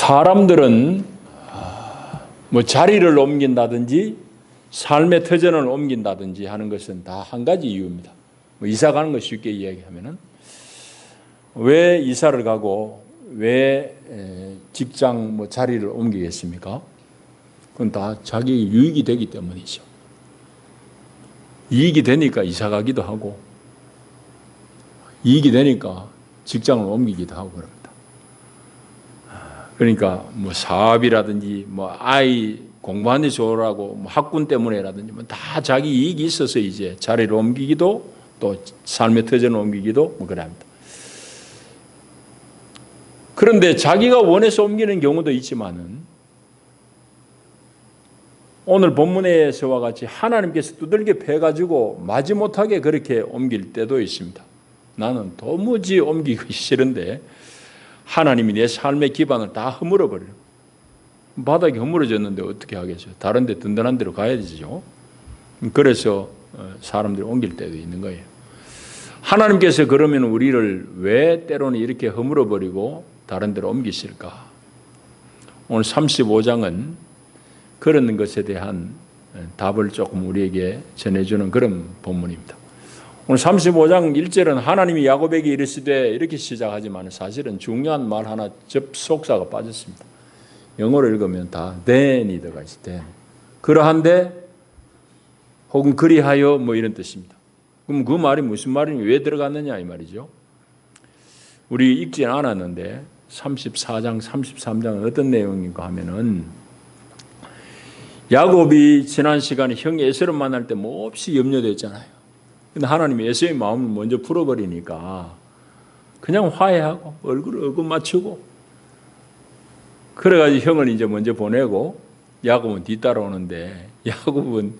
사람들은 뭐 자리를 옮긴다든지 삶의 터전을 옮긴다든지 하는 것은 다 한 가지 이유입니다. 뭐 이사 가는 거 쉽게 이야기하면은 왜 이사를 가고 왜 직장 뭐 자리를 옮기겠습니까? 그건 다 자기 유익이 되기 때문이죠. 이익이 되니까 이사 가기도 하고 이익이 되니까 직장을 옮기기도 하고 그럽니다. 그러니까 뭐 사업이라든지 뭐 아이 공부하는 데 좋으라고 뭐 학군 때문에라든지 뭐 다 자기 이익이 있어서 이제 자리를 옮기기도 또 삶의 터전을 옮기기도 뭐 그래 합니다. 그런데 자기가 원해서 옮기는 경우도 있지만은 오늘 본문에서와 같이 하나님께서 두들겨 패가지고 마지못하게 그렇게 옮길 때도 있습니다. 나는 도무지 옮기기 싫은데 하나님이 내 삶의 기반을 다 허물어 버려요. 바닥이 허물어졌는데 어떻게 하겠어요? 다른 데 든든한 데로 가야 되죠. 그래서 사람들이 옮길 때도 있는 거예요. 하나님께서 그러면 우리를 왜 때로는 이렇게 허물어 버리고 다른 데로 옮기실까? 오늘 35장은 그런 것에 대한 답을 조금 우리에게 전해주는 그런 본문입니다. 오늘 35장 1절은 하나님이 야곱에게 이르시되 이렇게 시작하지만 사실은 중요한 말 하나 접속사가 빠졌습니다. 영어로 읽으면 다 then이 들어가 있어요. then. 그러한데 혹은 그리하여 뭐 이런 뜻입니다. 그럼 그 말이 무슨 말이냐 왜 들어갔느냐 이 말이죠. 우리 읽지는 않았는데 34장 33장은 어떤 내용인가 하면은 야곱이 지난 시간에 형 에서를 만날 때 몹시 염려됐잖아요. 근데 하나님이 에서의 마음을 먼저 풀어버리니까 그냥 화해하고 얼굴을 얼굴 맞추고 그래가지고 형을 이제 먼저 보내고 야곱은 뒤따라오는데 야곱은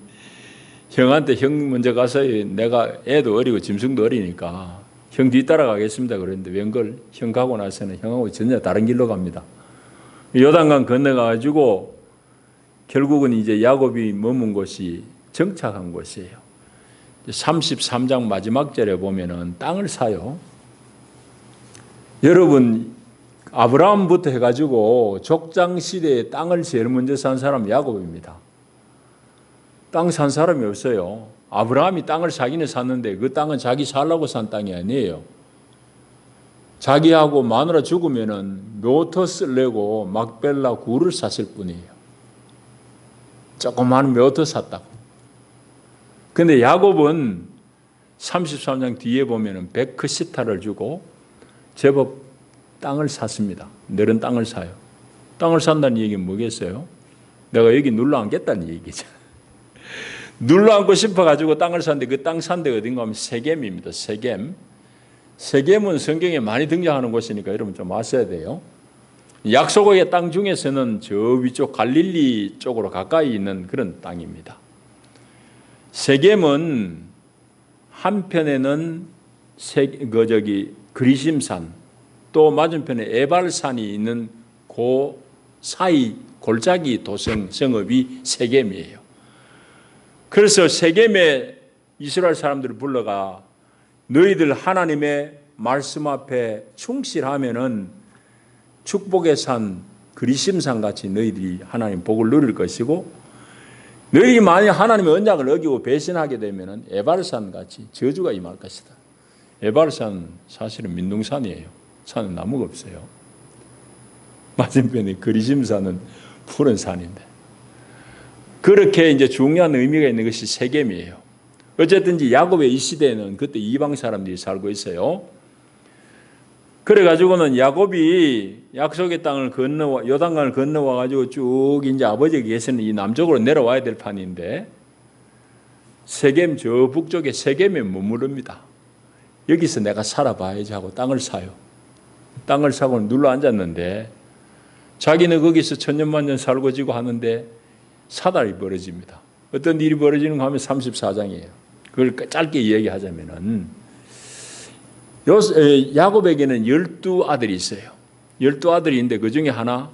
형한테 형 먼저 가서 내가 애도 어리고 짐승도 어리니까 형 뒤따라가겠습니다 그랬는데 웬걸 형 가고 나서는 형하고 전혀 다른 길로 갑니다. 요단강 건너가가지고 결국은 이제 야곱이 머문 곳이 정착한 곳이에요. 33장 마지막 절에 보면은 땅을 사요. 여러분 아브라함부터 해가지고 족장 시대에 땅을 제일 먼저 산 사람 야곱입니다. 땅 산 사람이 없어요. 아브라함이 땅을 사기는 샀는데 그 땅은 자기 살라고 산 땅이 아니에요. 자기하고 마누라 죽으면은 묘터 쓰려고 막벨라 굴을 샀을 뿐이에요. 조그마한 묘터 샀다고. 근데 야곱은 33장 뒤에 보면은 베크시타를 주고 제법 땅을 샀습니다. 너른 땅을 사요. 땅을 산다는 얘기는 뭐겠어요? 내가 여기 눌러앉겠다는 얘기죠. 눌러앉고 싶어가지고 땅을 샀는데 그 땅 산 데 어딘가 하면 세겜입니다. 세겜. 세겜은 성경에 많이 등장하는 곳이니까 여러분 좀 아셔야 돼요. 약속의 땅 중에서는 저 위쪽 갈릴리 쪽으로 가까이 있는 그런 땅입니다. 세겜은 한편에는 그리심산 또 맞은편에 에발산이 있는 그 사이 골짜기 도성 성읍이 세겜이에요. 그래서 세겜에 이스라엘 사람들을 불러가 너희들 하나님의 말씀 앞에 충실하면은 축복의 산 그리심산 같이 너희들이 하나님 복을 누릴 것이고 너희들이 만약 하나님의 언약을 어기고 배신하게 되면은 에발산 같이 저주가 임할 것이다. 에발산 사실은 민둥산이에요. 산은 나무가 없어요. 맞은편에 그리심산은 푸른 산인데 그렇게 이제 중요한 의미가 있는 것이 세겜이에요. 어쨌든지 야곱의 이 시대에는 그때 이방 사람들이 살고 있어요. 그래가지고는 야곱이 약속의 땅을 건너와 요단강을 건너와 가지고 쭉 이제 아버지가 계시는 이 남쪽으로 내려와야 될 판인데 세겜 저 북쪽에 세겜에 머무릅니다. 여기서 내가 살아봐야지 하고 땅을 사요. 땅을 사고 눌러 앉았는데 자기는 거기서 천년만년 살고 지고 하는데 사달이 벌어집니다. 어떤 일이 벌어지는가 하면 34장이에요. 그걸 짧게 이야기하자면은 야곱에게는 12아들이 있어요. 12아들이 있는데 그 중에 하나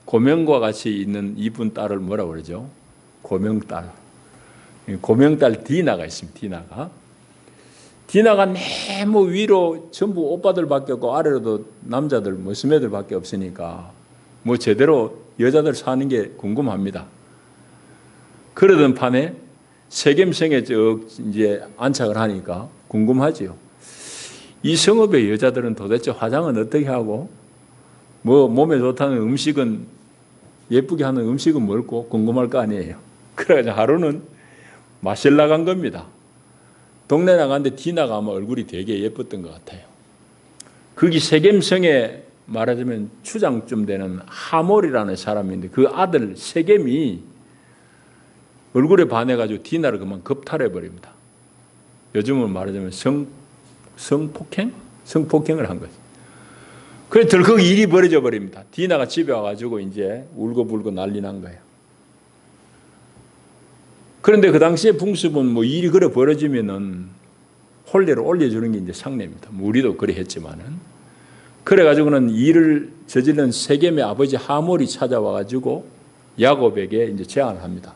고명과 같이 있는 이쁜 딸을 뭐라고 그러죠? 고명딸. 고명딸 디나가 있습니다. 디나가 네모 위로 전부 오빠들밖에 없고 아래로도 남자들, 스매들밖에 없으니까 뭐 제대로 여자들 사는 게 궁금합니다. 그러던 판에 세겜성에 이제 안착을 하니까 궁금하지요. 이 성읍의 여자들은 도대체 화장은 어떻게 하고, 뭐 몸에 좋다는 음식은, 예쁘게 하는 음식은 뭘고 궁금할 거 아니에요. 그래가지고 하루는 마실 나간 겁니다. 동네 나갔는데 디나가 아마 얼굴이 되게 예뻤던 것 같아요. 거기 세겜성에 말하자면 추장쯤 되는 하몰이라는 사람인데 그 아들 세겜이 얼굴에 반해가지고 디나를 그만 겁탈해버립니다. 요즘은 말하자면 성폭행을 한 거죠. 그래서 덜컥 일이 벌어져 버립니다. 디나가 집에 와가지고 이제 울고불고 난리 난 거예요. 그런데 그 당시에 풍습은 뭐 일이 그래 벌어지면은 혼례를 올려주는 게 이제 상례입니다. 뭐 우리도 그래 했지만은. 그래가지고는 일을 저지른 세겜의 아버지 하몰이 찾아와가지고 야곱에게 이제 제안을 합니다.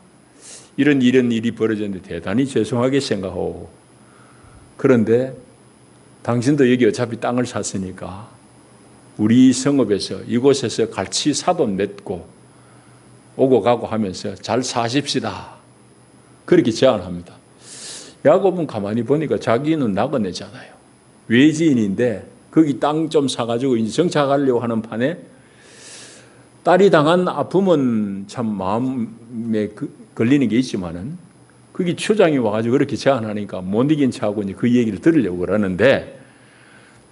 이런 일이 벌어졌는데 대단히 죄송하게 생각하고, 그런데 당신도 여기 어차피 땅을 샀으니까 우리 성읍에서 이곳에서 같이 사돈 맺고 오고 가고 하면서 잘 사십시다. 그렇게 제안합니다. 야곱은 가만히 보니까 자기는 나그네잖아요. 외지인인데 거기 땅 좀 사가지고 이제 정착하려고 하는 판에 딸이 당한 아픔은 참 마음에 걸리는 게 있지만은 거기 추장이 와가지고 그렇게 제안하니까 못 이긴 척하고 이제 그 얘기를 들으려고 그러는데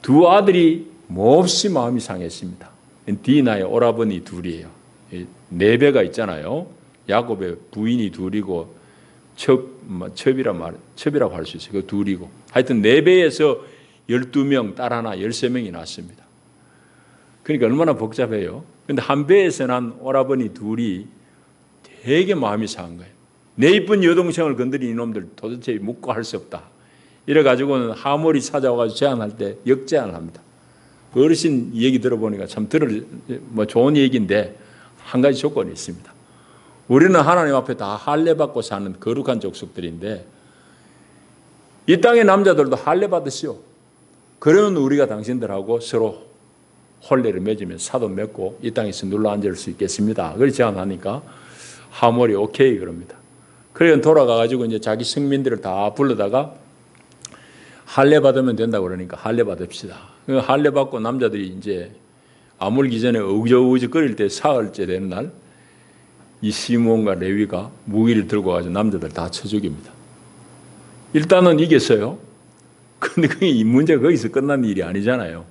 두 아들이 몹시 마음이 상했습니다. 디나의 오라버니 둘이에요. 네 배가 있잖아요. 야곱의 부인이 둘이고 첩이라고 할 수 있어요. 그 둘이고. 하여튼 네 배에서 12명, 딸 하나, 13명이 낳습니다. 그러니까 얼마나 복잡해요. 그런데 한 배에서 난 오라버니 둘이 되게 마음이 상한 거예요. 내 이쁜 여동생을 건드린 이놈들 도대체 묵고 할 수 없다. 이래가지고는 하몰이 찾아와가지고 제안할 때 역제안을 합니다. 어르신 얘기 들어보니까 참 좋은 얘기인데 한 가지 조건이 있습니다. 우리는 하나님 앞에 다 할례받고 사는 거룩한 족속들인데 이 땅의 남자들도 할례 받으시오. 그러면 우리가 당신들하고 서로 혼례를 맺으면 사돈 맺고 이 땅에서 눌러 앉을 수 있겠습니다. 그걸 제안하니까 하몰이 오케이 그럽니다. 그래서 돌아가가지고 이제 자기 성민들을 다 불러다가 할례 받으면 된다고 그러니까 할례 받읍시다. 할례 받고 남자들이 이제 아물기 전에 어우저우저 거릴 때 사흘째 되는 날 이 시므온과 레위가 무기를 들고 가지고 남자들 다 쳐 죽입니다. 일단은 이겼어요. 그런데 이 문제가 거기서 끝난 일이 아니잖아요.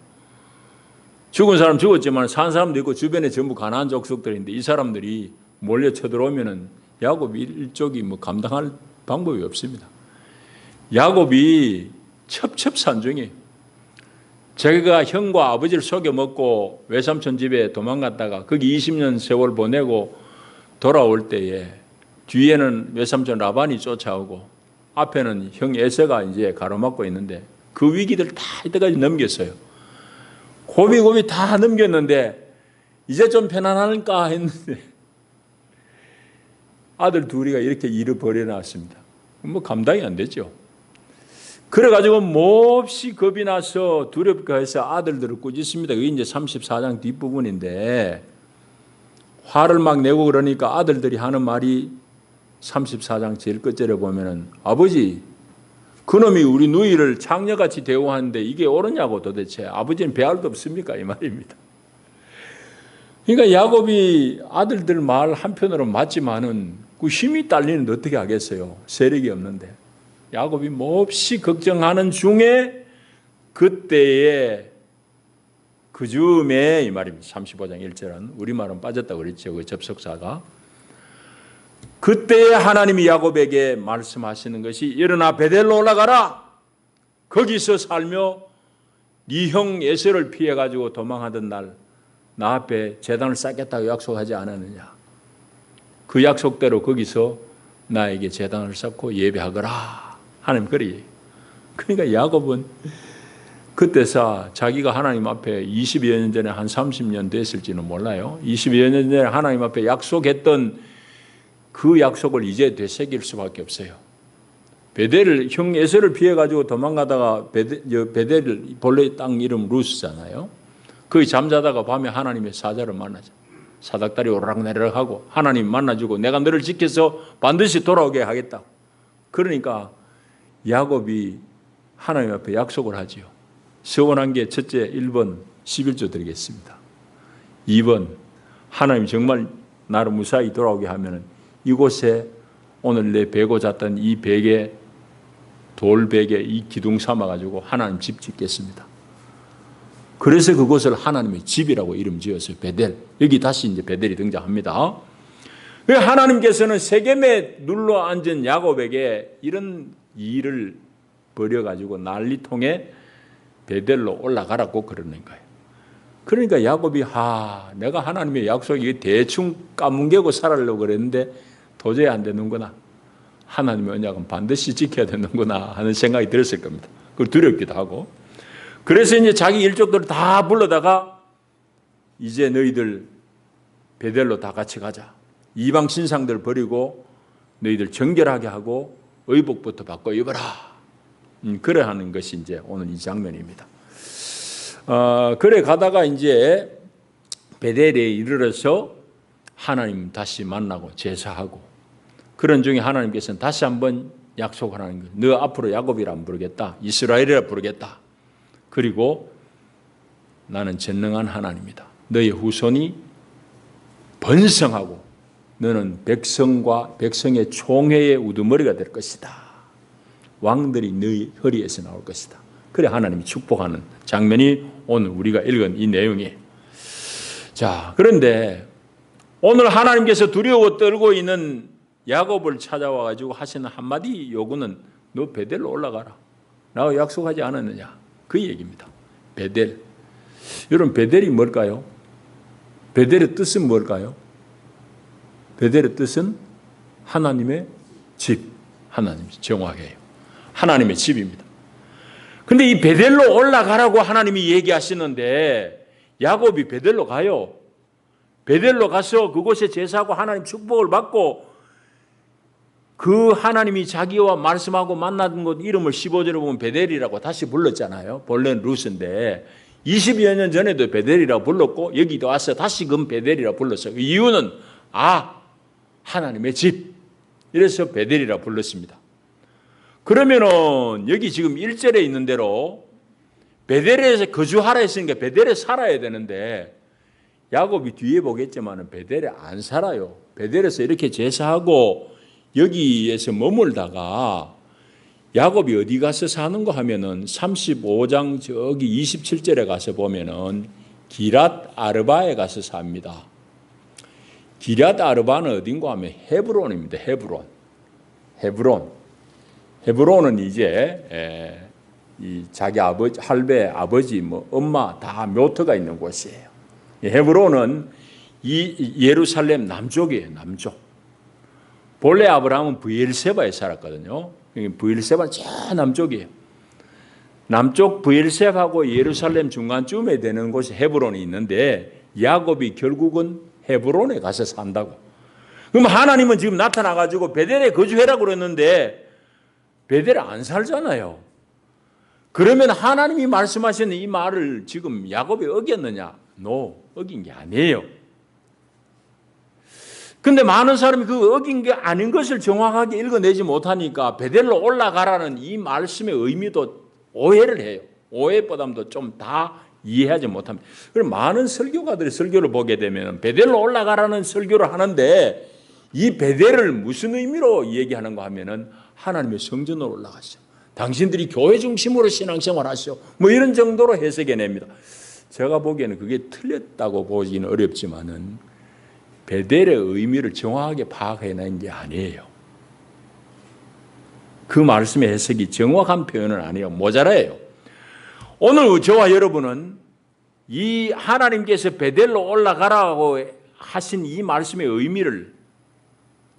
죽은 사람 죽었지만 산 사람도 있고 주변에 전부 가나안 족속들인데 이 사람들이 몰려 쳐들어오면은 야곱 일족이 뭐 감당할 방법이 없습니다. 야곱이 첩첩산중이에요. 자기가 형과 아버지를 속여 먹고 외삼촌 집에 도망갔다가 거기 20년 세월 보내고 돌아올 때에 뒤에는 외삼촌 라반이 쫓아오고 앞에는 형 에서가 이제 가로막고 있는데 그 위기들 다 이때까지 넘겼어요. 고비고비 다 넘겼는데 이제 좀 편안할까 했는데 아들 둘이가 이렇게 일을 벌여놨습니다. 뭐 감당이 안 되죠. 그래가지고 몹시 겁이 나서 두렵게 해서 아들들을 꾸짖습니다. 그게 이제 34장 뒷부분인데 화를 막 내고 그러니까 아들들이 하는 말이 34장 제일 끝절에 보면은 아버지 그놈이 우리 누이를 장녀같이 대우하는데 이게 옳으냐고 도대체 아버지는 배알도 없습니까? 이 말입니다. 그러니까 야곱이 아들들 말 한편으로 맞지만은 그 힘이 딸리는데 어떻게 하겠어요? 세력이 없는데. 야곱이 몹시 걱정하는 중에 그때에 그 즈음에 이 말입니다. 35장 1절은 우리말은 빠졌다고 그랬죠. 그 접속사가. 그때 하나님이 야곱에게 말씀하시는 것이 일어나 베델로 올라가라. 거기서 살며 네 형 에서를 피해가지고 도망하던 날 나 앞에 제단을 쌓겠다고 약속하지 않았느냐. 그 약속대로 거기서 나에게 제단을 쌓고 예배하거라. 하나님 그리. 그러니까 야곱은 그때서 자기가 하나님 앞에 20여 년 전에 한 30년 됐을지는 몰라요. 20여 년 전에 하나님 앞에 약속했던 그 약속을 이제 되새길 수밖에 없어요. 베델을 형 에서를 피해가지고 도망가다가 베델 본래 땅 이름 루스잖아요. 거기 잠자다가 밤에 하나님의 사자를 만나죠. 사닥다리 오르락내리락 하고 하나님 만나주고 내가 너를 지켜서 반드시 돌아오게 하겠다. 그러니까 야곱이 하나님 앞에 약속을 하지요. 서원한 게 첫째 1번 11조 드리겠습니다. 2번 하나님 정말 나를 무사히 돌아오게 하면 이곳에 오늘 내 베고 잤던 이 벽에 돌벽에 이 기둥 삼아가지고 하나님 집 짓겠습니다. 그래서 그곳을 하나님의 집이라고 이름 지었어요. 베델. 여기 다시 이제 베델이 등장합니다. 하나님께서는 세겜에 눌러 앉은 야곱에게 이런 일을 벌여가지고 난리통에 베델로 올라가라고 그러는 거예요. 그러니까 야곱이 내가 하나님의 약속이 대충 까뭉개고 살아려고 그랬는데 도저히 안 되는구나. 하나님의 언약은 반드시 지켜야 되는구나 하는 생각이 들었을 겁니다. 그걸 두렵기도 하고. 그래서 이제 자기 일족들을 다 불러다가 이제 너희들 베델로 다 같이 가자. 이방 신상들 버리고 너희들 정결하게 하고 의복부터 바꿔 입어라. 그래 하는 것이 이제 오늘 이 장면입니다. 그래 가다가 이제 베델에 이르러서 하나님 다시 만나고 제사하고 그런 중에 하나님께서는 다시 한번 약속을 하는 거예요. 너 앞으로 야곱이라 안 부르겠다. 이스라엘이라 부르겠다. 그리고 나는 전능한 하나님이다. 너의 후손이 번성하고 너는 백성과 백성의 총회의 우두머리가 될 것이다. 왕들이 너희 허리에서 나올 것이다. 그래 하나님이 축복하는 장면이 오늘 우리가 읽은 이 내용이에요. 자, 그런데 오늘 하나님께서 두려워 떨고 있는 야곱을 찾아와 가지고 하시는 한마디 요구는 너 베델로 올라가라. 나하고 약속하지 않았느냐. 그 얘기입니다. 베델. 여러분 베델이 뭘까요? 베델의 뜻은 뭘까요? 베델의 뜻은 하나님의 집. 하나님 정확해요. 하나님의 집입니다. 근데 이 베델로 올라가라고 하나님이 얘기하시는데 야곱이 베델로 가요. 베델로 가서 그곳에 제사하고 하나님 축복을 받고 그 하나님이 자기와 말씀하고 만나던 곳 이름을 15절에 보면 베델이라고 다시 불렀잖아요. 본래는 루스인데 20여 년 전에도 베델이라고 불렀고 여기도 와서 다시금 베델이라고 불렀어요. 이유는 하나님의 집. 이래서 베델이라고 불렀습니다. 그러면은 여기 지금 1절에 있는 대로 베델에서 거주하라 했으니까 베델에 살아야 되는데 야곱이 뒤에 보겠지만 베델에 안 살아요. 베델에서 이렇게 제사하고 여기에서 머물다가 야곱이 어디 가서 사는 거 하면은 35장 저기 27절에 가서 보면은 기랏 아르바에 가서 삽니다. 기랏 아르바는 어딘가 하면 헤브론입니다. 헤브론은 이제 이 자기 아버지, 할배, 아버지, 엄마 다 묘터가 있는 곳이에요. 헤브론은 이 예루살렘 남쪽이에요. 남쪽. 본래 아브라함은 브엘세바에 살았거든요. 브엘세바는 저 남쪽이에요. 남쪽 브엘세바하고 예루살렘 중간쯤에 되는 곳이 헤브론이 있는데 야곱이 결국은 헤브론에 가서 산다고. 그럼 하나님은 지금 나타나가지고 베델에 거주해라고 그랬는데 베델에 안 살잖아요. 그러면 하나님이 말씀하시는 이 말을 지금 야곱이 어겼느냐? 어긴 게 아니에요. 근데 많은 사람이 그 어긴 게 아닌 것을 정확하게 읽어내지 못하니까 베델로 올라가라는 이 말씀의 의미도 오해를 해요. 오해보다도 좀 다 이해하지 못합니다. 그럼 많은 설교가들이 설교를 보게 되면 베델로 올라가라는 설교를 하는데 이 베델을 무슨 의미로 얘기하는가 하면은 하나님의 성전으로 올라가시오. 당신들이 교회 중심으로 신앙생활 하시오. 이런 정도로 해석해냅니다. 제가 보기에는 그게 틀렸다고 보기는 어렵지만은 베델의 의미를 정확하게 파악해낸 게 아니에요. 그 말씀의 해석이 정확한 표현은 아니에요. 모자라요. 오늘 저와 여러분은 이 하나님께서 베델로 올라가라고 하신 이 말씀의 의미를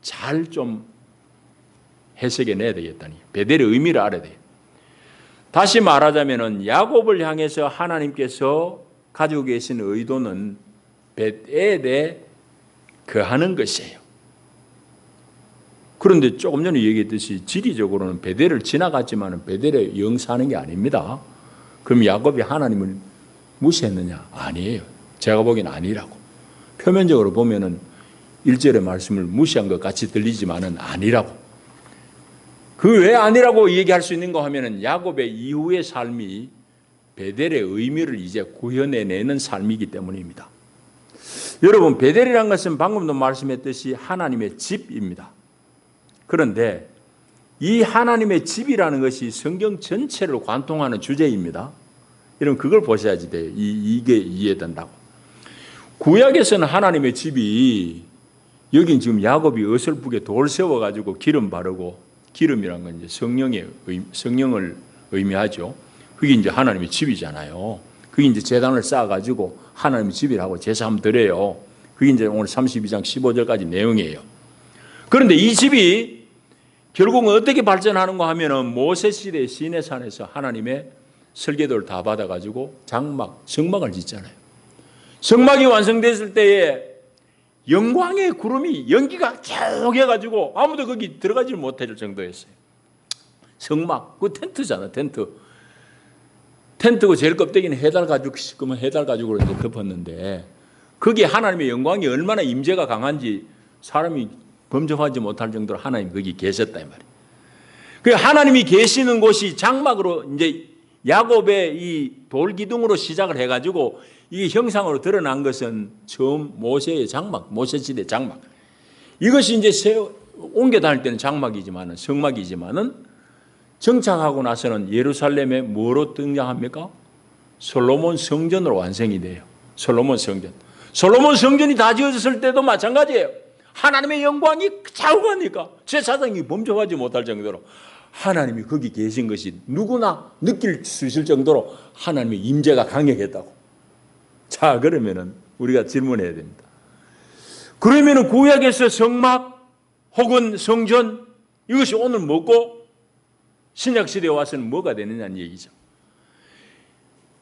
잘 좀 해석해내야 되겠다니. 베델의 의미를 알아야 돼요. 다시 말하자면 야곱을 향해서 하나님께서 가지고 계신 의도는 베델에 거하는 것이에요. 그런데 조금 전에 얘기했듯이 지리적으로는 베델을 지나갔지만 베델에 영 사는 게 아닙니다. 그럼 야곱이 하나님을 무시했느냐? 아니에요. 제가 보기엔 아니라고. 표면적으로 보면은 1절의 말씀을 무시한 것 같이 들리지만은 아니라고. 그 왜 아니라고 얘기할 수 있는가 하면은 야곱의 이후의 삶이 베델의 의미를 이제 구현해내는 삶이기 때문입니다. 여러분, 베델이라는 것은 방금도 말씀했듯이 하나님의 집입니다. 그런데 이 하나님의 집이라는 것이 성경 전체를 관통하는 주제입니다. 여러분, 그걸 보셔야지 돼요. 이게 이해된다고. 구약에서는 하나님의 집이, 여긴 지금 야곱이 어설프게 돌 세워가지고 기름 바르고, 기름이란 건 이제 성령을 의미하죠. 그게 이제 하나님의 집이잖아요. 그게 이제 제단을 쌓아가지고 하나님의 집이라고 제사 한번 드려요. 그게 이제 오늘 32장 15절까지 내용이에요. 그런데 이 집이 결국은 어떻게 발전하는가 하면은 모세 시대 시내산에서 하나님의 설계도를 다 받아가지고 성막을 짓잖아요. 성막이 완성됐을 때에 영광의 구름이 연기가 쭉 해가지고 아무도 거기 들어가지 못할 정도였어요. 성막, 그 텐트잖아, 텐트고 제일 껍데기는 해달 가죽으로 이제 덮었는데, 거기에 하나님의 영광이 얼마나 임재가 강한지 사람이 범접하지 못할 정도로 하나님이 거기 계셨다 이 말이에요. 그 하나님이 계시는 곳이 장막으로 이제 야곱의 이 돌기둥으로 시작을 해가지고 이 형상으로 드러난 것은 처음 모세의 장막, 모세 시대 장막. 이것이 이제 옮겨 다닐 때는 장막이지만은, 성막이지만은 정착하고 나서는 예루살렘에 뭐로 등장합니까? 솔로몬 성전으로 완성이 돼요. 솔로몬 성전. 솔로몬 성전이 다 지어졌을 때도 마찬가지예요. 하나님의 영광이 좌우가니까 제사장이 범접하지 못할 정도로 하나님이 거기 계신 것이 누구나 느낄 수 있을 정도로 하나님의 임재가 강력했다고. 자, 그러면은 우리가 질문해야 됩니다. 그러면은 구약에서 성막 혹은 성전, 이것이 오늘 뭐고 신약 시대에 와서는 뭐가 되느냐는 얘기죠.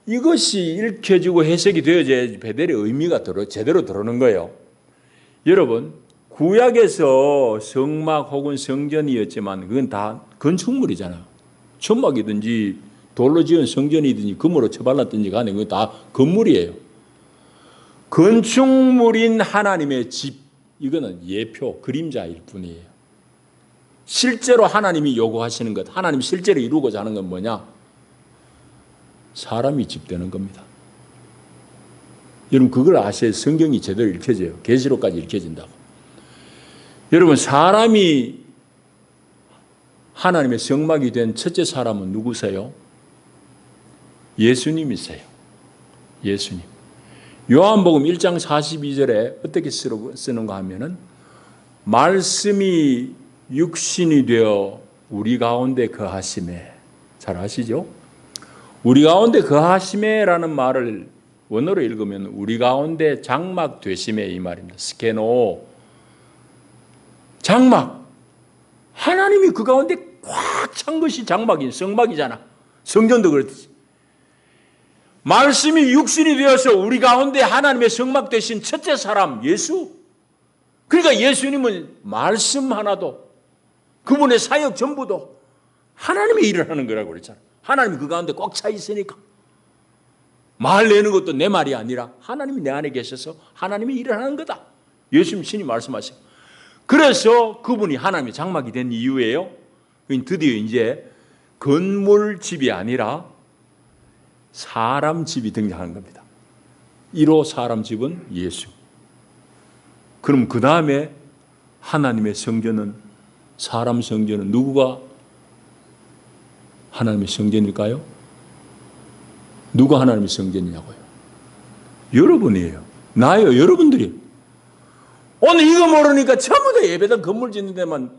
이것이 읽혀지고 해석이 되어져야지 베델의 의미가 제대로 들어오는 거예요. 여러분, 구약에서 성막 혹은 성전이었지만 그건 다 건축물이잖아요. 천막이든지 돌로 지은 성전이든지 금으로 쳐발랐든지 간에 그건 다 건물이에요. 건축물인 하나님의 집, 이거는 예표, 그림자일 뿐이에요. 실제로 하나님이 요구하시는 것, 하나님이 실제로 이루고자 하는 건 뭐냐? 사람이 집되는 겁니다. 여러분, 그걸 아셔야 성경이 제대로 읽혀져요. 계시록까지 읽혀진다고. 여러분, 사람이 하나님의 성막이 된 첫째 사람은 누구세요? 예수님이세요. 예수님. 요한복음 1장 42절에 어떻게 쓰는가 하면은 말씀이 육신이 되어 우리 가운데 거하심에, 잘 아시죠? 우리 가운데 거하심에라는 말을 원어로 읽으면 우리 가운데 장막 되심에 이 말입니다. 스케노, 장막. 하나님이 그 가운데 꽉 찬 것이 장막이, 성막이잖아. 성전도 그렇듯이. 말씀이 육신이 되어서 우리 가운데 하나님의 성막 되신 첫째 사람 예수. 그러니까 예수님은 말씀 하나도, 그분의 사역 전부도 하나님의 일을 하는 거라고 그랬잖아. 하나님이 그 가운데 꽉 차 있으니까. 말 내는 것도 내 말이 아니라 하나님이 내 안에 계셔서 하나님이 일을 하는 거다. 예수님 친히 말씀하세요. 그래서 그분이 하나님의 장막이 된 이유예요. 드디어 이제 건물 집이 아니라 사람 집이 등장하는 겁니다. 1호 사람 집은 예수. 그럼 그 다음에 하나님의 성전은, 사람 성전은 누구가 하나님의 성전일까요? 누가 하나님의 성전이냐고요? 여러분이에요. 나예요. 여러분들이. 오늘 이거 모르니까 전부 다 예배당 건물 짓는 데만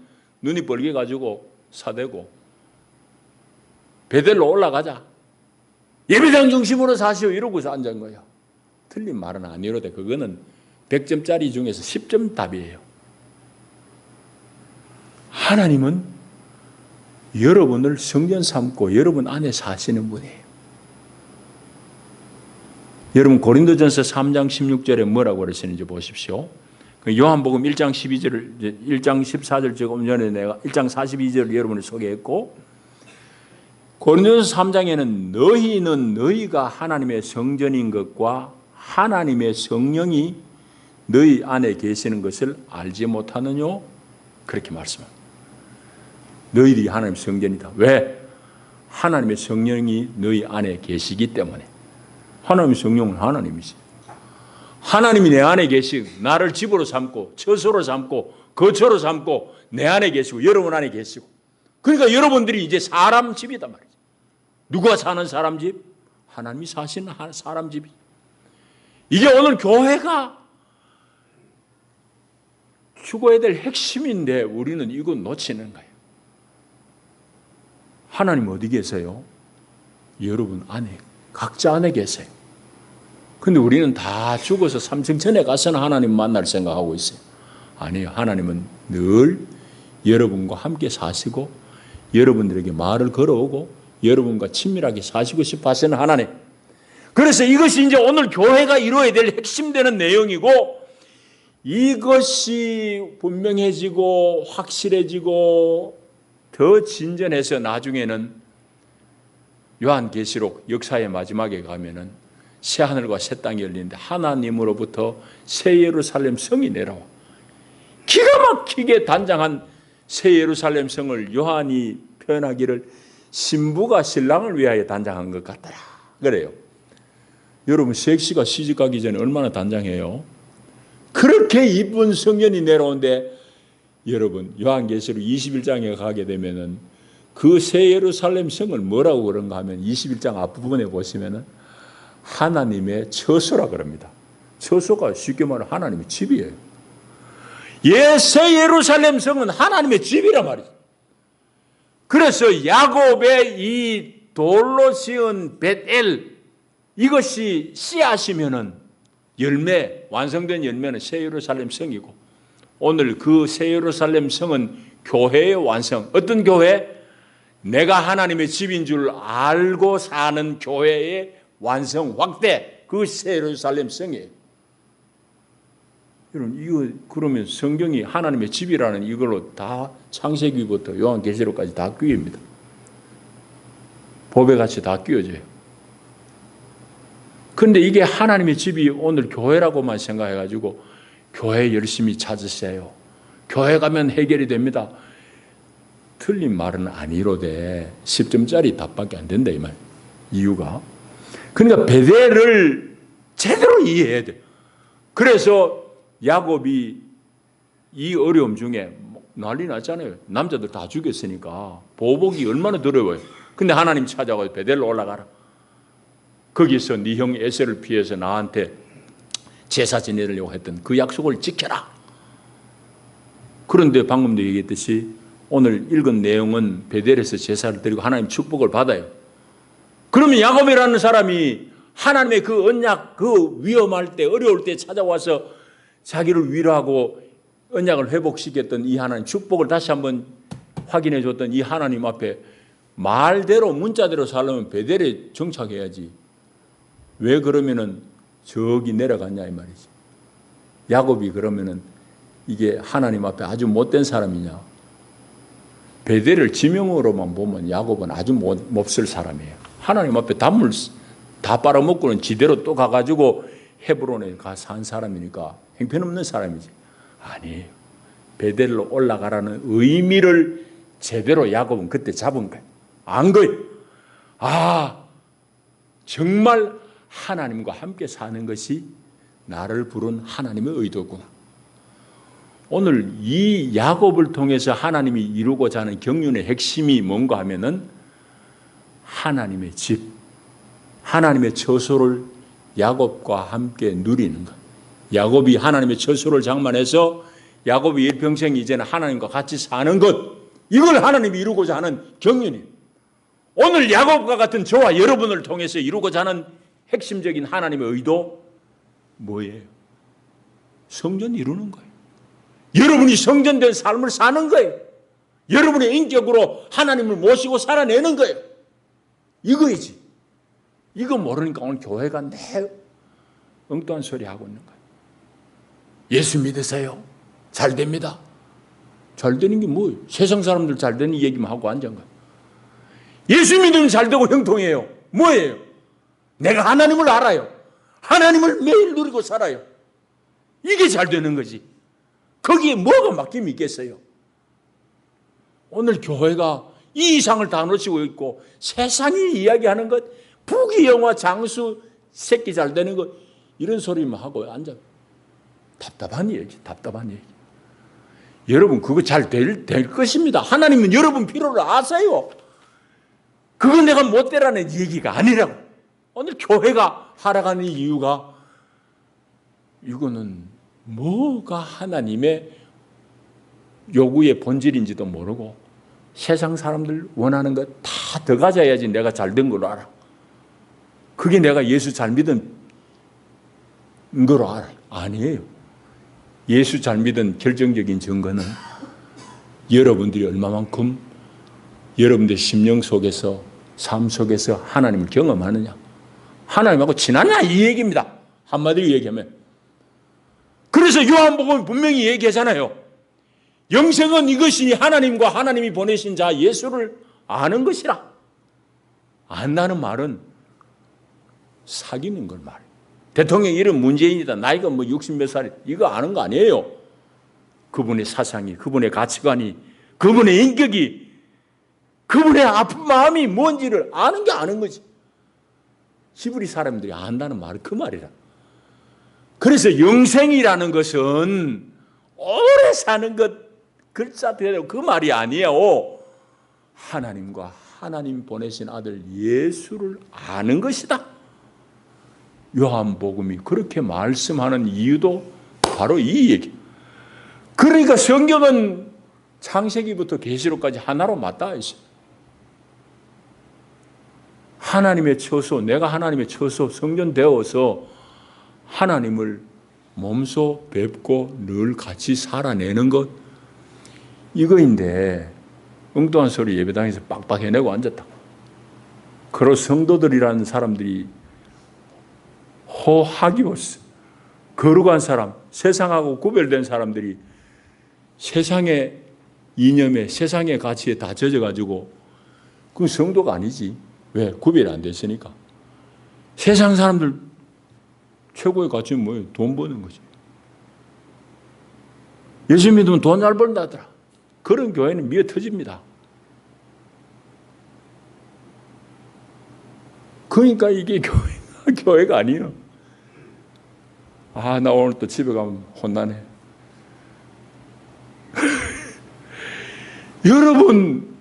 눈이 벌게가지고 사대고 베델로 올라가자. 예배당 중심으로 사시오. 이러고서 앉은 거예요. 틀린 말은 아니로되 그거는 100점짜리 중에서 10점 답이에요. 하나님은 여러분을 성전 삼고 여러분 안에 사시는 분이에요. 여러분 고린도전서 3장 16절에 뭐라고 그러시는지 보십시오. 요한복음 1장 12절을 1장 14절 조금 전에 내가 1장 42절을 여러분을 소개했고, 고린도전서 3장에는 너희는 너희가 하나님의 성전인 것과 하나님의 성령이 너희 안에 계시는 것을 알지 못하느뇨? 그렇게 말씀합니다. 너희들이 하나님의 성전이다. 왜? 하나님의 성령이 너희 안에 계시기 때문에. 하나님의 성령은 하나님이지. 하나님이 내 안에 계시고 나를 집으로 삼고 처소로 삼고 거처로 삼고 내 안에 계시고 여러분 안에 계시고, 그러니까 여러분들이 이제 사람 집이단 말이죠. 누가 사는 사람 집? 하나님이 사시는 사람 집이. 이게 오늘 교회가 죽어야 될 핵심인데 우리는 이거 놓치는 거예요. 하나님 어디 계세요? 여러분 안에, 각자 안에 계세요. 근데 우리는 다 죽어서 삼층천에 가서는 하나님 만날 생각하고 있어요. 아니에요. 하나님은 늘 여러분과 함께 사시고 여러분들에게 말을 걸어오고 여러분과 친밀하게 사시고 싶어 하시는 하나님. 그래서 이것이 이제 오늘 교회가 이루어야 될 핵심되는 내용이고, 이것이 분명해지고 확실해지고 더 진전해서 나중에는 요한계시록 역사의 마지막에 가면은 새하늘과 새 땅이 열리는데 하나님으로부터 새 예루살렘 성이 내려와. 기가 막히게 단장한 새 예루살렘 성을 요한이 표현하기를 신부가 신랑을 위하여 단장한 것 같더라 그래요. 여러분 섹시가 시집가기 전에 얼마나 단장해요? 그렇게 이쁜 성전이 내려오는데, 여러분 요한계시록 21장에 가게 되면은 그 새 예루살렘 성을 뭐라고 그런가 하면 21장 앞부분에 보시면은 하나님의 처소라 그럽니다. 처소가 쉽게 말하면 하나님의 집이에요. 새 예루살렘 성은 하나님의 집이란 말이죠. 그래서 야곱의 이 돌로 지은 벳엘, 이것이 씨앗이면은 열매, 완성된 열매는 새 예루살렘 성이고, 오늘 그 새 예루살렘 성은 교회의 완성. 어떤 교회? 내가 하나님의 집인 줄 알고 사는 교회의 완성, 확대, 그 새 예루살렘 성이에요. 여러분 이거 그러면 성경이 하나님의 집이라는 이걸로 다 창세기부터 요한계시록까지 다 끼입니다. 보배같이 다 끼워져요. 그런데 이게 하나님의 집이 오늘 교회라고만 생각해가지고 교회 열심히 찾으세요. 교회 가면 해결이 됩니다. 틀린 말은 아니로되 10점짜리 답밖에 안 된다 이 말. 이유가, 그러니까 베델을 제대로 이해해야 돼요. 그래서 야곱이 이 어려움 중에 난리 났잖아요. 남자들 다 죽였으니까 보복이 얼마나 더러워요. 근데 하나님 찾아가서 베델로 올라가라. 거기서 네 형 에서를 피해서 나한테 제사 지내려고 했던 그 약속을 지켜라. 그런데 방금도 얘기했듯이 오늘 읽은 내용은 베델에서 제사를 드리고 하나님 축복을 받아요. 그러면 야곱이라는 사람이 하나님의 그 언약, 그 위험할 때 어려울 때 찾아와서 자기를 위로하고 언약을 회복시켰던 이 하나님, 축복을 다시 한번 확인해 줬던 이 하나님 앞에 말대로 문자대로 살려면 베델에 정착해야지. 왜 그러면은 저기 내려갔냐 이 말이지. 야곱이 그러면은 이게 하나님 앞에 아주 못된 사람이냐. 베델을 지명으로만 보면 야곱은 아주 몹쓸 사람이에요. 하나님 앞에 단물 다 빨아먹고는 지대로 또 가가지고 헤브론에 가 산 사람이니까 형편없는 사람이지. 아니에요. 베델로 올라가라는 의미를 제대로 야곱은 그때 잡은 거예요. 안 거예요. 아, 정말 하나님과 함께 사는 것이 나를 부른 하나님의 의도구나. 오늘 이 야곱을 통해서 하나님이 이루고자 하는 경륜의 핵심이 뭔가 하면은 하나님의 집, 하나님의 처소를 야곱과 함께 누리는 것. 야곱이 하나님의 처소를 장만해서 야곱이 일평생 이제는 하나님과 같이 사는 것, 이걸 하나님이 이루고자 하는 경륜이에요. 오늘 야곱과 같은 저와 여러분을 통해서 이루고자 하는 핵심적인 하나님의 의도 뭐예요? 성전 이루는 거예요. 여러분이 성전된 삶을 사는 거예요. 여러분의 인격으로 하나님을 모시고 살아내는 거예요. 이거이지. 이거 모르니까 오늘 교회가 내 엉뚱한 소리 하고 있는 거예요. 예수 믿으세요. 잘 됩니다. 잘 되는 게 뭐예요? 세상 사람들 잘 되는 얘기만 하고 앉은 거예요. 예수 믿으면 잘 되고 형통해요. 뭐예요? 내가 하나님을 알아요. 하나님을 매일 누리고 살아요. 이게 잘 되는 거지. 거기에 뭐가 맡김이 있겠어요? 오늘 교회가 이 이상을 다 놓치고 있고 세상이 이야기하는 것, 부귀영화 장수 새끼 잘 되는 것, 이런 소리만 하고 앉아. 답답한 얘기. 여러분 그거 잘 될 것입니다. 하나님은 여러분 필요를 아세요. 그거 내가 못 되라는 얘기가 아니라고. 오늘 교회가 하락하는 이유가 이거는 뭐가 하나님의 요구의 본질인지도 모르고 세상 사람들 원하는 것 다 더 가져야지 내가 잘된 걸로 알아. 그게 내가 예수 잘 믿은 거로 알아. 아니에요. 예수 잘 믿은 결정적인 증거는 여러분들이 얼마만큼 여러분들의 심령 속에서 삶 속에서 하나님을 경험하느냐, 하나님하고 친하냐, 이 얘기입니다. 한마디로 얘기하면. 그래서 요한복음이 분명히 얘기하잖아요. 영생은 이것이니 하나님과 하나님이 보내신 자 예수를 아는 것이라. 안다는 말은 사귀는 걸 말해요. 대통령 이름 문재인이다. 나이가 뭐 60몇 살, 이거 아는 거 아니에요. 그분의 사상이, 그분의 가치관이, 그분의 인격이, 그분의 아픈 마음이 뭔지를 아는 게 아는 거지. 히브리 사람들이 안다는 말은 그 말이라. 그래서 영생이라는 것은 오래 사는 것, 글자대로 그 말이 아니에요. 하나님과 하나님 보내신 아들 예수를 아는 것이다. 요한복음이 그렇게 말씀하는 이유도 바로 이 얘기. 그러니까 성경은 창세기부터 계시록까지 하나로 맞닿아 있어요. 하나님의 처소, 내가 하나님의 처소, 성전되어서 하나님을 몸소 뵙고 늘 같이 살아내는 것, 이거인데 엉뚱한 소리 예배당에서 빡빡 해내고 앉았다. 그러 성도들이라는 사람들이 호하기워서 거룩한 사람, 세상하고 구별된 사람들이 세상의 이념에, 세상의 가치에 다 젖어가지고 그건 성도가 아니지. 왜? 구별이 안 됐으니까. 세상 사람들 최고의 가치는 뭐예요? 돈 버는 거지. 예수 믿으면 돈 잘 번다더라. 그런 교회는 미어 터집니다. 그러니까 이게 교회가 아니에요. 나 오늘 또 집에 가면 혼나네. 여러분,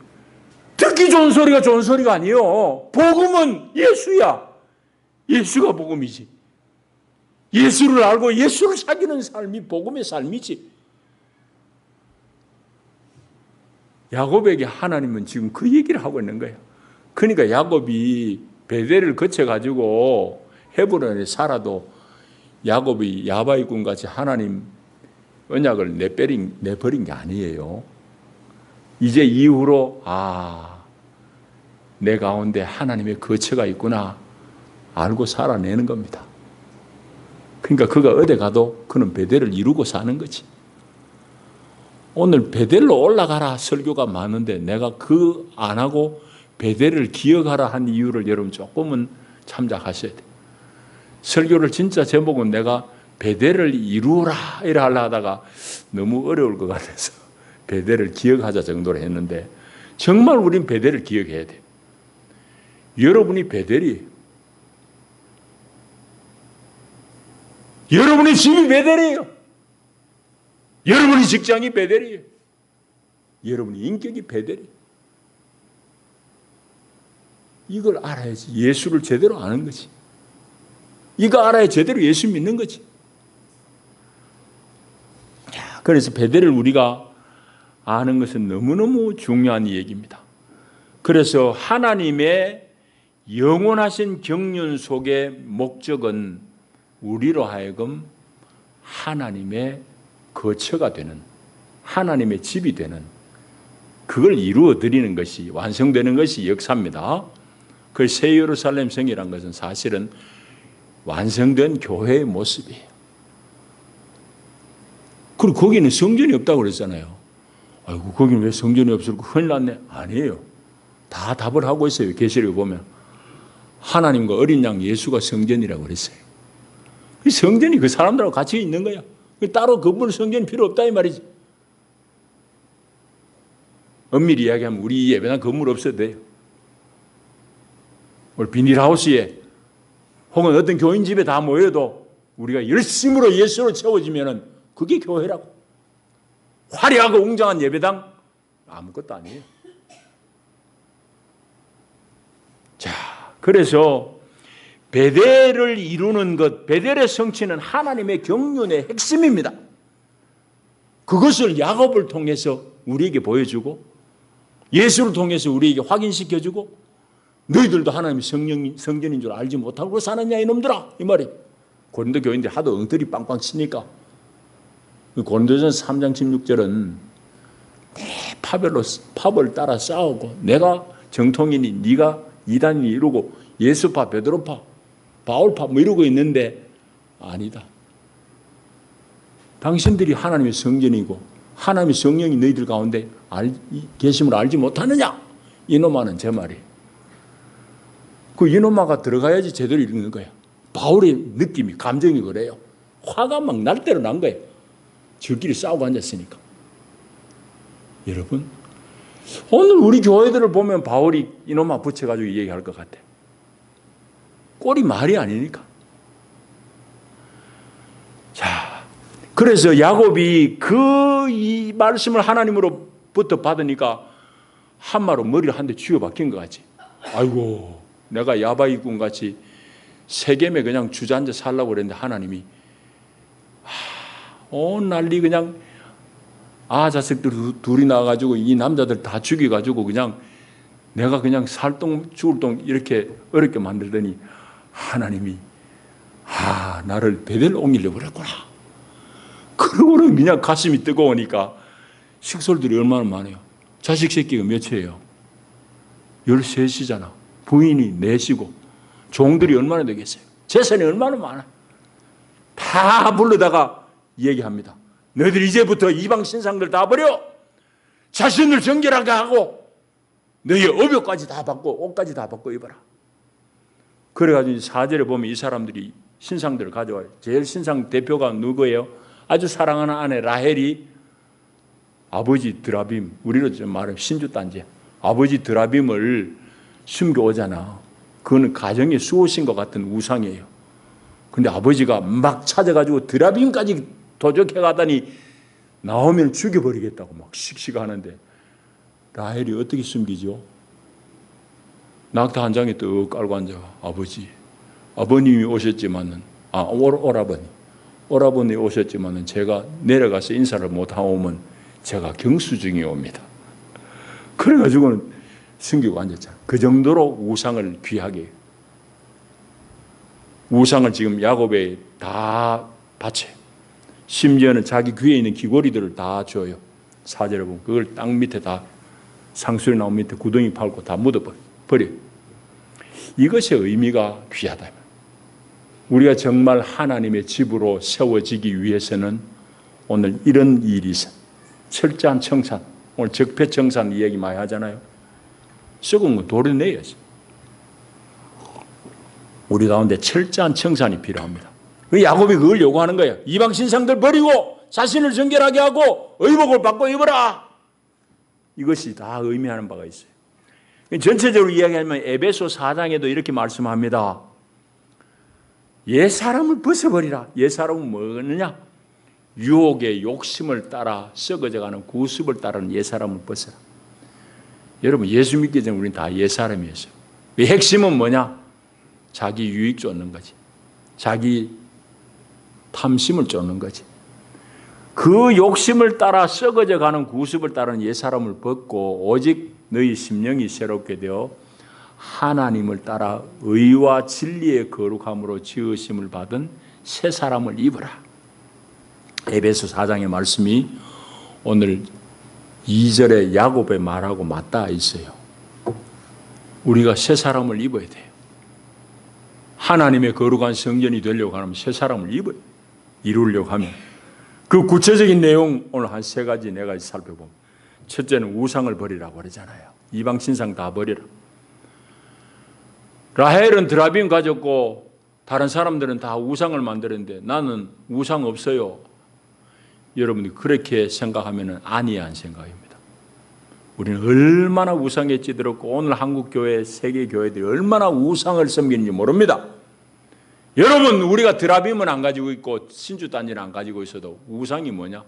듣기 좋은 소리가 좋은 소리가 아니에요. 복음은 예수야. 예수가 복음이지. 예수를 알고 예수를 사귀는 삶이 복음의 삶이지. 야곱에게 하나님은 지금 그 얘기를 하고 있는 거예요. 그러니까 야곱이 베델을 거쳐가지고 헤브론에 살아도 야곱이 야바이꾼 같이 하나님 언약을 내버린 게 아니에요. 이제 이후로 내 가운데 하나님의 거처가 있구나 알고 살아내는 겁니다. 그러니까 그가 어디 가도 그는 베델을 이루고 사는 거지. 오늘 베델로 올라가라 설교가 많은데 내가 그 안 하고 베델을 기억하라 한 이유를 여러분 조금은 참작하셔야 돼요. 설교를 진짜 제목은 내가 베델을 이루라 이라 하려 하다가 너무 어려울 것 같아서 베델을 기억하자 정도로 했는데 정말 우린 베델을 기억해야 돼요. 여러분이 베델이에요. 여러분의 집이 베델이에요. 여러분의 직장이 베델이에요. 여러분의 인격이 베델이에요. 이걸 알아야지 예수를 제대로 아는 거지. 이거 알아야 제대로 예수 믿는 거지. 그래서 베델을 우리가 아는 것은 너무너무 중요한 얘기입니다. 그래서 하나님의 영원하신 경륜 속의 목적은 우리로 하여금 하나님의 거처가 되는, 하나님의 집이 되는, 그걸 이루어 드리는 것이, 완성되는 것이 역사입니다. 그 새 예루살렘 성이라는 것은 사실은 완성된 교회의 모습이에요. 그리고 거기는 성전이 없다고 그랬잖아요. 아이고, 거기는 왜 성전이 없을까? 큰일 났네. 아니에요. 다 답을 하고 있어요. 계시록에 보면. 하나님과 어린 양 예수가 성전이라고 그랬어요. 그 성전이 그 사람들하고 같이 있는 거야. 따로 건물 성전이 필요 없다 이 말이지. 엄밀히 이야기하면 우리 예배당 건물 없어도 돼요. 우리 비닐하우스에 혹은 어떤 교인 집에 다 모여도 우리가 열심으로 예수로 채워지면 그게 교회라고. 화려하고 웅장한 예배당 아무것도 아니에요. 자, 그래서 베델을 이루는 것, 베델의 성취는 하나님의 경륜의 핵심입니다. 그것을 야곱을 통해서 우리에게 보여주고 예수를 통해서 우리에게 확인시켜주고 너희들도 하나님의 성전인 줄 알지 못하고 사느냐 이놈들아 이 말이. 고린도 교인들 하도 엉터리 빵빵 치니까 고린도전서 3장 16절은 파벌 따라 싸우고 내가 정통이니 네가 이단이니 이러고 예수파 베드로파 바울파 뭐 이러고 있는데 아니다. 당신들이 하나님의 성전이고 하나님의 성령이 너희들 가운데 계심을 알지 못하느냐 이놈아는 제 말이에요. 그 이놈아가 들어가야지 제대로 읽는 거야. 바울의 느낌이 감정이 그래요. 화가 막 날 대로 난 거예요. 저끼리 싸우고 앉았으니까. 여러분 오늘 우리 교회들을 보면 바울이 이놈아 붙여가지고 얘기할 것 같아. 꼴이 말이 아니니까. 자, 그래서 야곱이 이 말씀을 하나님으로부터 받으니까 한마로 머리를 한 대 쥐어 박힌 것 같지. 아이고 내가 야바이꾼 같이 세겜에 그냥 주저앉아 살라고 그랬는데 하나님이 온 난리 그냥 자식들 둘이 나와가지고 이 남자들 다 죽여가지고 그냥 내가 그냥 살동 죽을 동 이렇게 어렵게 만들더니 하나님이 나를 베델 옮기려 버렸구나. 그러고는 그냥 가슴이 뜨거우니까 식솔들이 얼마나 많아요. 자식 새끼가 몇이에요? 13이잖아. 부인이 4시고 종들이 얼마나 되겠어요? 재산이 얼마나 많아. 다 불러다가 얘기합니다. 너희들 이제부터 이방 신상들 다 버려. 자신을 정결하게 하고 너희의 업역까지 다 받고 옷까지 다 받고 입어라. 그래가지고 4절에 보면 이 사람들이 신상들을 가져와요. 제일 신상 대표가 누구예요? 아주 사랑하는 아내 라헬이 아버지 드라빔, 우리로 좀 말하면 신주단지 아버지 드라빔을 숨겨오잖아. 그거는 가정의 수호신 것 같은 우상이에요. 근데 아버지가 막 찾아가지고 드라빔까지 도적해 가다니 나오면 죽여버리겠다고 막 씩씩하는데 라헬이 어떻게 숨기죠? 낙타 한 장에 떡 깔고 앉아. 아버님이 오셨지만은 오라버니 오셨지만은 제가 내려가서 인사를 못 하오면 제가 경수중에 옵니다. 그래가지고는 숨기고 앉았잖아. 그 정도로 우상을 귀하게. 우상을 지금 야곱에 다 바쳐요. 심지어는 자기 귀에 있는 귀고리들을 다 줘요. 4절에 보면 그걸 땅 밑에 다 상수리 나무 밑에 구덩이 파고 다 묻어버려요. 이것의 의미가 귀하다. 우리가 정말 하나님의 집으로 세워지기 위해서는 오늘 이런 일이 있어. 철저한 청산. 오늘 적폐청산 이야기 많이 하잖아요. 썩은 건 도려내야지. 우리 가운데 철저한 청산이 필요합니다. 야곱이 그걸 요구하는 거예요. 이방 신상들 버리고 자신을 정결하게 하고 의복을 받고 입어라. 이것이 다 의미하는 바가 있어요. 전체적으로 이야기하면 에베소 4장에도 이렇게 말씀합니다. 옛 사람을 벗어버리라. 옛 사람은 뭐느냐? 유혹의 욕심을 따라 썩어져가는 구습을 따르는 옛 사람을 벗어라. 여러분 예수 믿기 전에 우리는 다 옛 사람이었어요. 이 핵심은 뭐냐? 자기 유익 쫓는 거지. 자기 탐심을 쫓는 거지. 그 욕심을 따라 썩어져가는 구습을 따르는 옛 사람을 벗고 오직 너희 심령이 새롭게 되어 하나님을 따라 의와 진리의 거룩함으로 지으심을 받은 새 사람을 입어라. 에베소 4장의 말씀이 오늘 2절에 야곱의 말하고 맞닿아 있어요. 우리가 새 사람을 입어야 돼요. 하나님의 거룩한 성전이 되려고 하면 새 사람을 이루려고 하면 그 구체적인 내용 오늘 한 3가지, 4가지 살펴보면 첫째는 우상을 버리라고 그러잖아요. 이방 신상 다 버리라. 라헬은 드라빔 가졌고 다른 사람들은 다 우상을 만들었는데 나는 우상 없어요. 여러분들이 그렇게 생각하면 아니한 생각입니다. 우리는 얼마나 우상에 찌들었고 오늘 한국교회, 세계교회들이 얼마나 우상을 섬기는지 모릅니다. 여러분, 우리가 드라빔은 안 가지고 있고 신주단지는 안 가지고 있어도 우상이 뭐냐?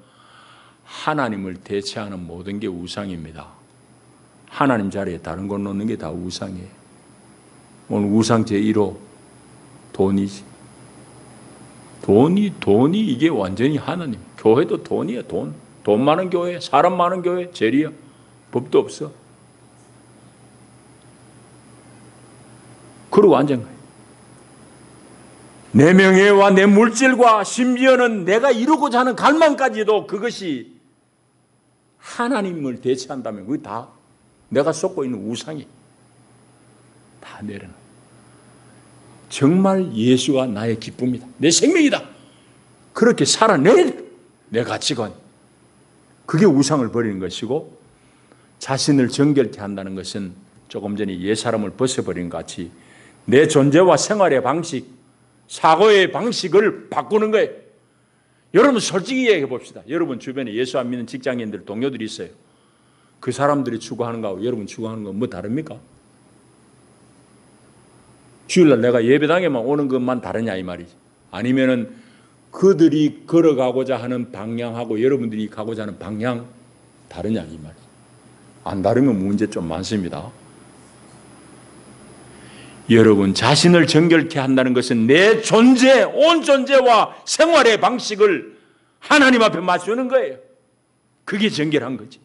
하나님을 대체하는 모든 게 우상입니다. 하나님 자리에 다른 걸 놓는 게 다 우상이에요. 오늘 우상 제1호 돈이지. 돈이 이게 완전히 하나님. 교회도 돈이야, 돈. 돈 많은 교회, 사람 많은 교회, 제리야. 법도 없어. 그러고 앉은 거예요. 내 명예와 내 물질과 심지어는 내가 이루고자 하는 갈망까지도 그것이 하나님을 대체한다면 그게 다 내가 쏟고 있는 우상이 다 내려놔. 정말 예수가 나의 기쁨이다. 내 생명이다. 그렇게 살아낸 내 가치관. 그게 우상을 버리는 것이고 자신을 정결케 한다는 것은 조금 전에 옛사람을 벗어버린 것 같이 내 존재와 생활의 방식, 사고의 방식을 바꾸는 거예요. 여러분 솔직히 얘기해 봅시다. 여러분 주변에 예수 안 믿는 직장인들, 동료들이 있어요. 그 사람들이 추구하는 거하고 여러분 추구하는 건 뭐 다릅니까? 주일날 내가 예배당에만 오는 것만 다르냐 이 말이지. 아니면은 그들이 걸어가고자 하는 방향하고 여러분들이 가고자 하는 방향 다르냐 이 말이지. 안 다르면 문제 좀 많습니다. 여러분 자신을 정결케 한다는 것은 내 존재, 온 존재와 생활의 방식을 하나님 앞에 맞추는 거예요. 그게 정결한 거지.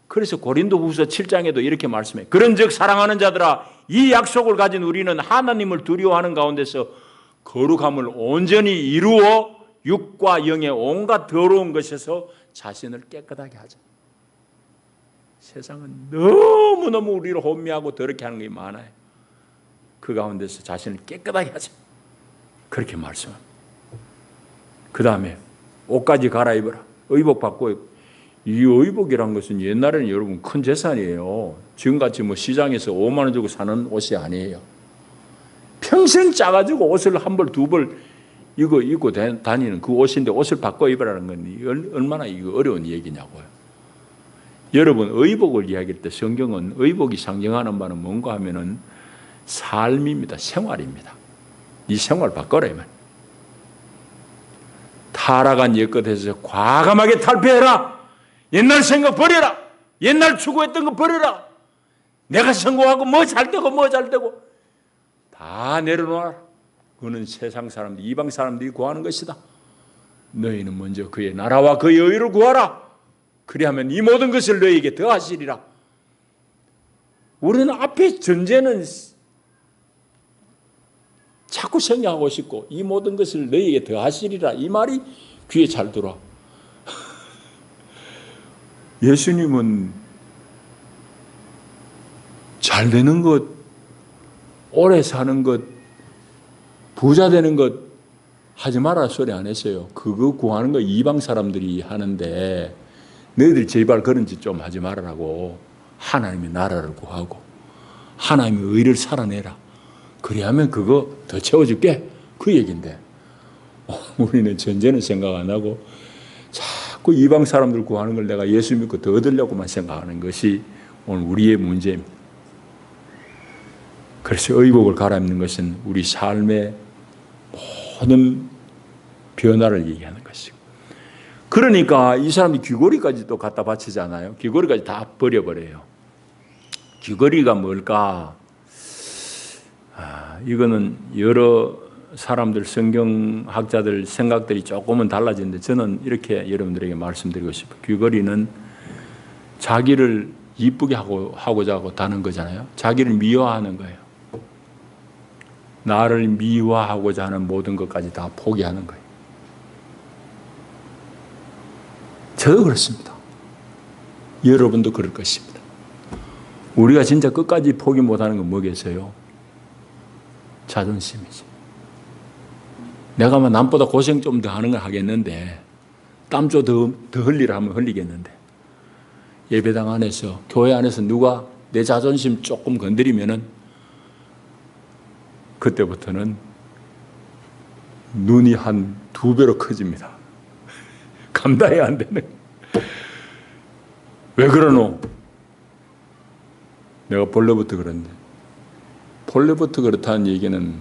그래서 고린도후서 7장에도 이렇게 말씀해. 그런즉 사랑하는 자들아 이 약속을 가진 우리는 하나님을 두려워하는 가운데서 거룩함을 온전히 이루어 육과 영의 온갖 더러운 것에서 자신을 깨끗하게 하자. 세상은 너무너무 우리를 혼미하고 더럽게 하는 게 많아요. 그 가운데서 자신을 깨끗하게 하자. 그렇게 말씀합니다. 그 다음에 옷까지 갈아입어라. 의복 받고 입고. 이 의복이란 것은 옛날에는 여러분 큰 재산이에요. 지금같이 뭐 시장에서 5만 원 주고 사는 옷이 아니에요. 평생 짜가지고 옷을 한 벌, 두 벌 이거 입고 다니는 그 옷인데 옷을 바꿔 입으라는 건 얼마나 이거 어려운 얘기냐고요. 여러분 의복을 이야기할 때 성경은 의복이 상징하는 바는 뭔가 하면은 삶입니다. 생활입니다. 이 생활 바꿔라 이 말. 타락한 옛것에서 과감하게 탈피해라. 옛날 생각 버려라. 옛날 추구했던 거 버려라. 내가 성공하고 뭐 잘되고 뭐 잘되고 다 내려놓아라. 그거는 세상 사람들, 이방 사람들이 구하는 것이다. 너희는 먼저 그의 나라와 그의 의를 구하라. 그리하면 이 모든 것을 너희에게 더하시리라. 우리는 앞에 전제는 자꾸 생각하고 싶고 이 모든 것을 너희에게 더하시리라. 이 말이 귀에 잘 들어와. 예수님은 잘 되는 것, 오래 사는 것, 부자 되는 것 하지 마라 소리 안 했어요. 그거 구하는 거 이방 사람들이 하는데 너희들 제발 그런 짓 좀 하지 말라고. 하나님의 나라를 구하고 하나님의 의를 살아내라. 그래야면 그거 더 채워줄게. 그 얘기인데 우리는 전제는 생각 안 하고 자꾸 이방 사람들 구하는 걸 내가 예수 믿고 더 얻으려고만 생각하는 것이 오늘 우리의 문제입니다. 그래서 의복을 갈아입는 것은 우리 삶의 모든 변화를 얘기하는 것이고, 그러니까 이 사람이 귀걸이까지 또 갖다 바치잖아요. 귀걸이까지 다 버려버려요. 귀걸이가 뭘까? 이거는 여러 사람들, 성경학자들 생각들이 조금은 달라지는데 저는 이렇게 여러분들에게 말씀드리고 싶어요. 귀걸이는 자기를 이쁘게 하고자 하고 다는 거잖아요. 자기를 미화하는 거예요. 나를 미화하고자 하는 모든 것까지 다 포기하는 거예요. 저도 그렇습니다. 여러분도 그럴 것입니다. 우리가 진짜 끝까지 포기 못하는 건 뭐겠어요? 자존심이지. 내가 남보다 고생 좀 더 하는 걸 하겠는데 땀 좀 더 흘리라 하면 흘리겠는데 예배당 안에서, 교회 안에서 누가 내 자존심 조금 건드리면은 그때부터는 눈이 한 2배로 커집니다. 감당이 안 되는. 왜 그러노? 내가 본래부터 그런데. 본래부터 그렇다는 얘기는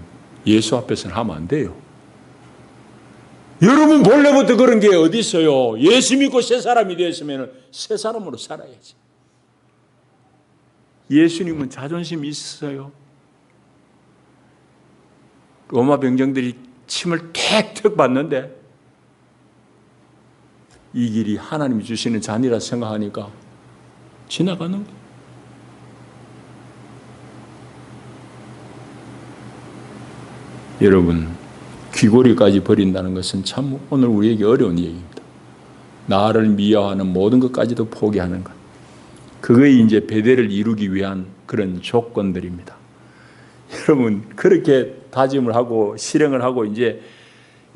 예수 앞에서는 하면 안 돼요. 여러분 본래부터 그런 게 어디 있어요? 예수 믿고 새 사람이 되었으면 새 사람으로 살아야지. 예수님은 자존심이 있어요. 로마 병정들이 침을 택택 받는데 이 길이 하나님이 주시는 잔이라 생각하니까 지나가는 거예요. 여러분, 귀고리까지 버린다는 것은 참 오늘 우리에게 어려운 얘기입니다. 나를 미워하는 모든 것까지도 포기하는 것. 그거에 이제 베델을 이루기 위한 그런 조건들입니다. 여러분, 그렇게 다짐을 하고 실행을 하고 이제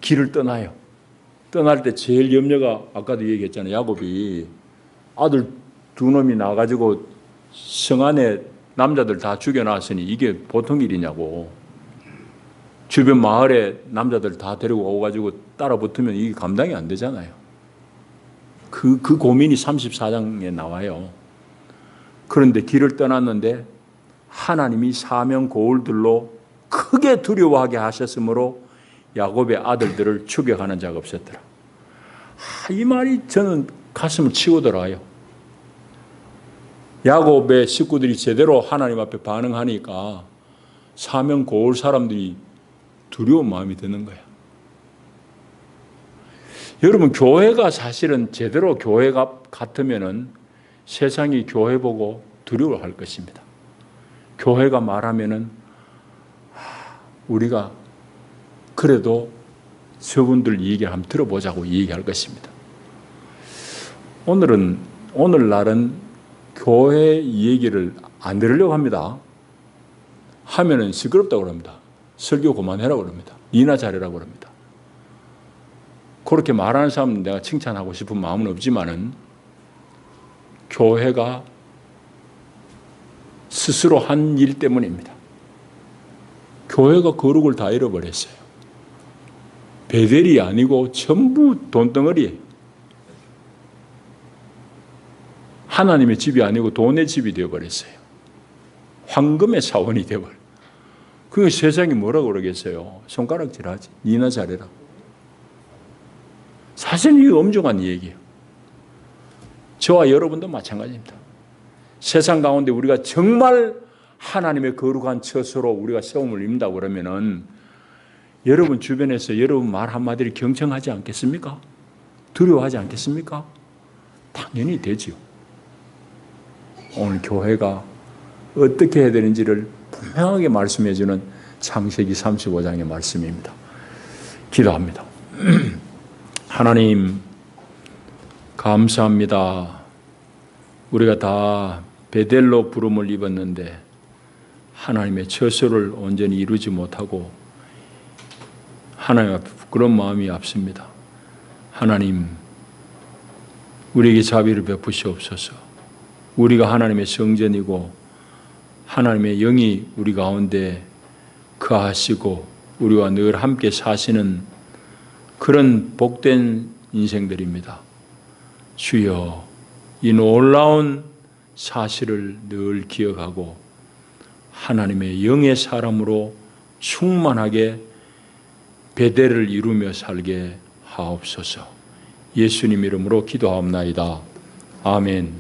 길을 떠나요. 떠날 때 제일 염려가 아까도 얘기했잖아요. 야곱이 아들 두 놈이 나가지고 성 안에 남자들 다 죽여놨으니 이게 보통 일이냐고. 주변 마을에 남자들 다 데리고 오가지고 따라 붙으면 이게 감당이 안 되잖아요. 그 고민이 34장에 나와요. 그런데 길을 떠났는데 하나님이 사명 고울들로 크게 두려워하게 하셨으므로 야곱의 아들들을 추격하는 자가 없었더라. 이 말이 저는 가슴을 치고 들어와요. 야곱의 식구들이 제대로 하나님 앞에 반응하니까 사명 고울 사람들이 두려운 마음이 드는 거야. 여러분, 교회가 사실은 제대로 교회가 같으면은 세상이 교회 보고 두려워할 것입니다. 교회가 말하면은 우리가 그래도 저분들 얘기를 한번 들어보자고 얘기할 것입니다. 오늘날은 교회 얘기를 안 들으려고 합니다. 하면은 시끄럽다고 합니다. 설교 그만해라고 그럽니다. 니나 잘해라고 그럽니다. 그렇게 말하는 사람은 내가 칭찬하고 싶은 마음은 없지만은 교회가 스스로 한 일 때문입니다. 교회가 거룩을 다 잃어버렸어요. 베델이 아니고 전부 돈덩어리예요. 하나님의 집이 아니고 돈의 집이 되어버렸어요. 황금의 사원이 되어버려요. 그 세상이 뭐라고 그러겠어요? 손가락질하지. 니나 잘해라. 사실 이게 엄중한 얘기예요. 저와 여러분도 마찬가지입니다. 세상 가운데 우리가 정말 하나님의 거룩한 처소로 우리가 세움을 입는다고 그러면은 여러분 주변에서 여러분 말 한마디를 경청하지 않겠습니까? 두려워하지 않겠습니까? 당연히 되지요. 오늘 교회가 어떻게 해야 되는지를 분명하게 말씀해 주는 창세기 35장의 말씀입니다. 기도합니다. 하나님 감사합니다. 우리가 다 베델로 부름을 입었는데 하나님의 처소를 온전히 이루지 못하고 하나님 앞에 부끄러운 마음이 앞섭니다. 하나님, 우리에게 자비를 베푸시옵소서. 우리가 하나님의 성전이고 하나님의 영이 우리 가운데 거하시고 우리와 늘 함께 사시는 그런 복된 인생들입니다. 주여, 이 놀라운 사실을 늘 기억하고 하나님의 영의 사람으로 충만하게 베델을 이루며 살게 하옵소서. 예수님 이름으로 기도하옵나이다. 아멘.